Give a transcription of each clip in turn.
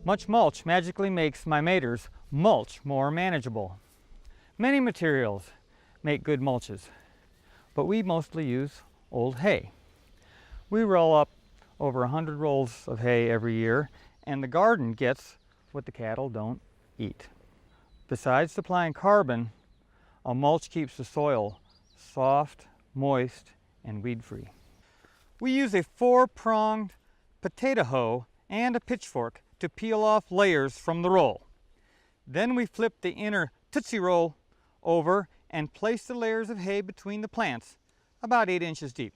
Much mulch magically makes my maters' mulch more manageable. Many materials make good mulches, but we mostly use old hay. We roll up over 100 rolls of hay every year, and the garden gets what the cattle don't eat. Besides supplying carbon, a mulch keeps the soil soft, moist, and weed-free. We use a 4-pronged potato hoe and a pitchfork to peel off layers from the roll. Then we flip the inner Tootsie Roll over and place the layers of hay between the plants, about 8 inches deep.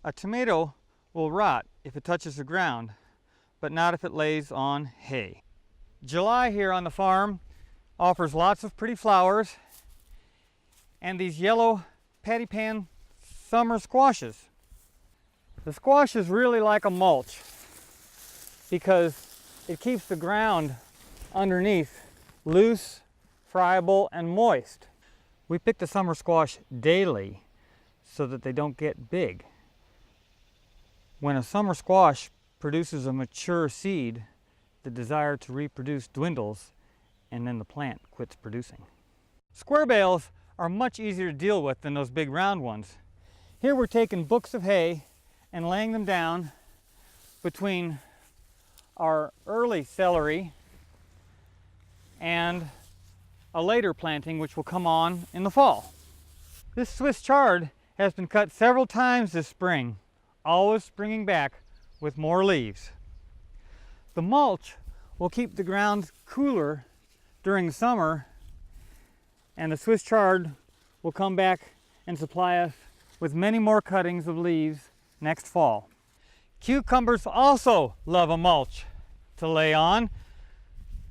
A tomato will rot if it touches the ground, but not if it lays on hay. July here on the farm offers lots of pretty flowers and these yellow patty pan summer squashes. The squashes really like a mulch because it keeps the ground underneath loose, friable, and moist. We pick the summer squash daily so that they don't get big. When a summer squash produces a mature seed, the desire to reproduce dwindles and then the plant quits producing. Square bales are much easier to deal with than those big round ones. Here we're taking books of hay and laying them down between our early celery and a later planting which will come on in the fall. This Swiss chard has been cut several times this spring, always springing back with more leaves. The mulch will keep the ground cooler during summer, and the Swiss chard will come back and supply us with many more cuttings of leaves next fall. Cucumbers also love a mulch to lay on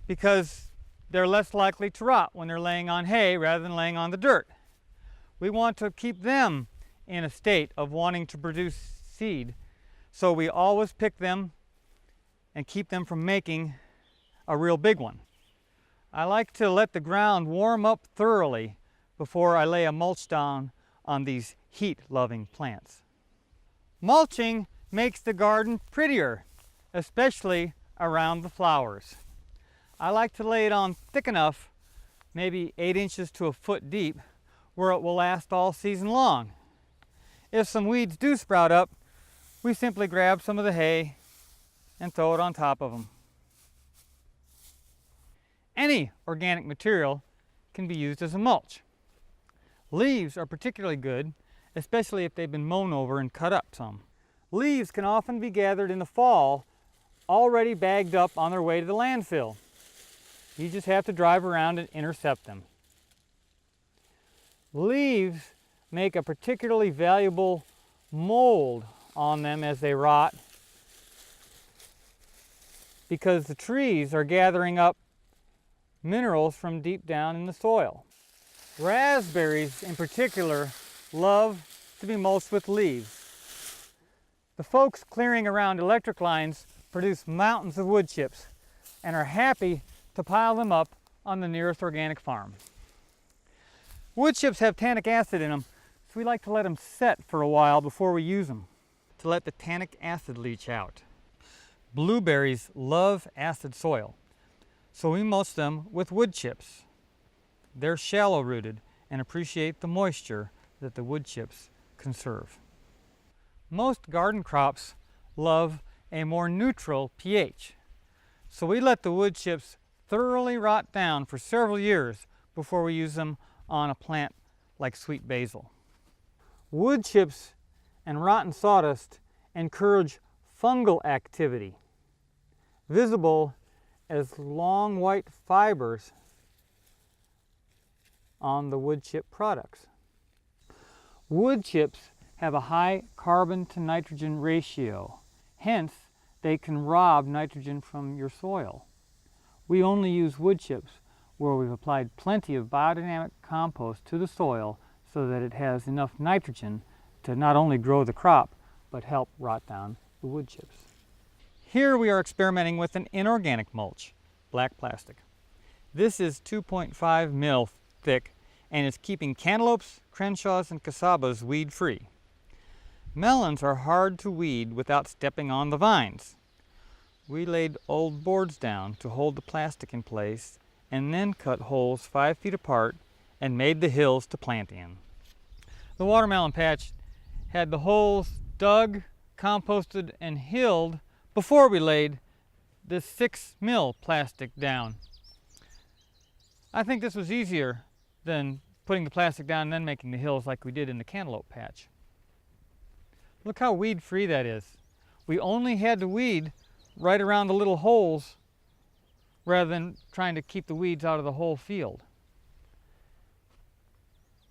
because they're less likely to rot when they're laying on hay rather than laying on the dirt. We want to keep them in a state of wanting to produce seed, so we always pick them and keep them from making a real big one. I like to let the ground warm up thoroughly before I lay a mulch down on these heat-loving plants. Mulching makes the garden prettier, especially around the flowers. I like to lay it on thick enough, maybe 8 inches to a foot deep, where it will last all season long. If some weeds do sprout up, we simply grab some of the hay and throw it on top of them. Any organic material can be used as a mulch. Leaves are particularly good, especially if they've been mown over and cut up some. Leaves can often be gathered in the fall, already bagged up on their way to the landfill. You just have to drive around and intercept them. Leaves make a particularly valuable mold on them as they rot because the trees are gathering up minerals from deep down in the soil. Raspberries in particular love to be mulched with leaves. The folks clearing around electric lines produce mountains of wood chips and are happy to pile them up on the nearest organic farm. Wood chips have tannic acid in them, so we like to let them set for a while before we use them to let the tannic acid leach out. Blueberries love acid soil, so we mulch them with wood chips. They're shallow rooted and appreciate the moisture that the wood chips conserve. Most garden crops love a more neutral pH, so we let the wood chips thoroughly rot down for several years before we use them on a plant like sweet basil. Wood chips and rotten sawdust encourage fungal activity, visible as long white fibers on the wood chip products. Wood chips have a high carbon to nitrogen ratio, hence they can rob nitrogen from your soil. We only use wood chips where we've applied plenty of biodynamic compost to the soil so that it has enough nitrogen to not only grow the crop, but help rot down the wood chips. Here we are experimenting with an inorganic mulch, black plastic. This is 2.5 mil thick and is keeping cantaloupes, crenshaws, and casabas weed-free. Melons are hard to weed without stepping on the vines. We laid old boards down to hold the plastic in place and then cut holes 5 feet apart and made the hills to plant in. The watermelon patch had the holes dug, composted, and hilled before we laid this 6 mil plastic down. I think this was easier than putting the plastic down and then making the hills like we did in the cantaloupe patch. Look how weed-free that is. We only had to weed right around the little holes rather than trying to keep the weeds out of the whole field.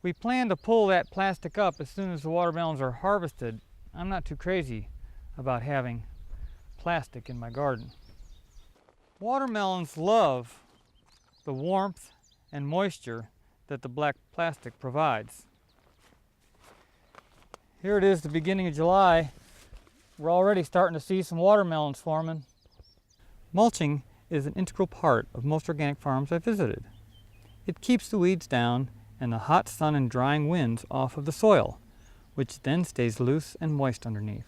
We plan to pull that plastic up as soon as the watermelons are harvested. I'm not too crazy about having plastic in my garden. Watermelons love the warmth and moisture that the black plastic provides. Here it is, the beginning of July. We're already starting to see some watermelons forming. Mulching is an integral part of most organic farms I've visited. It keeps the weeds down and the hot sun and drying winds off of the soil, which then stays loose and moist underneath.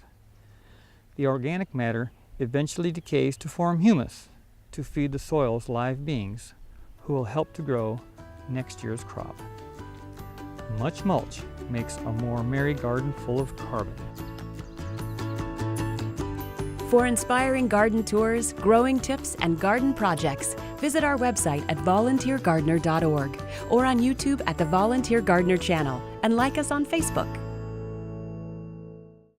The organic matter eventually decays to form humus to feed the soil's live beings, who will help to grow next year's crop. Much mulch makes a more merry garden full of carbon. For inspiring garden tours, growing tips, and garden projects, visit our website at volunteergardener.org or on YouTube at the Volunteer Gardener channel, and like us on Facebook.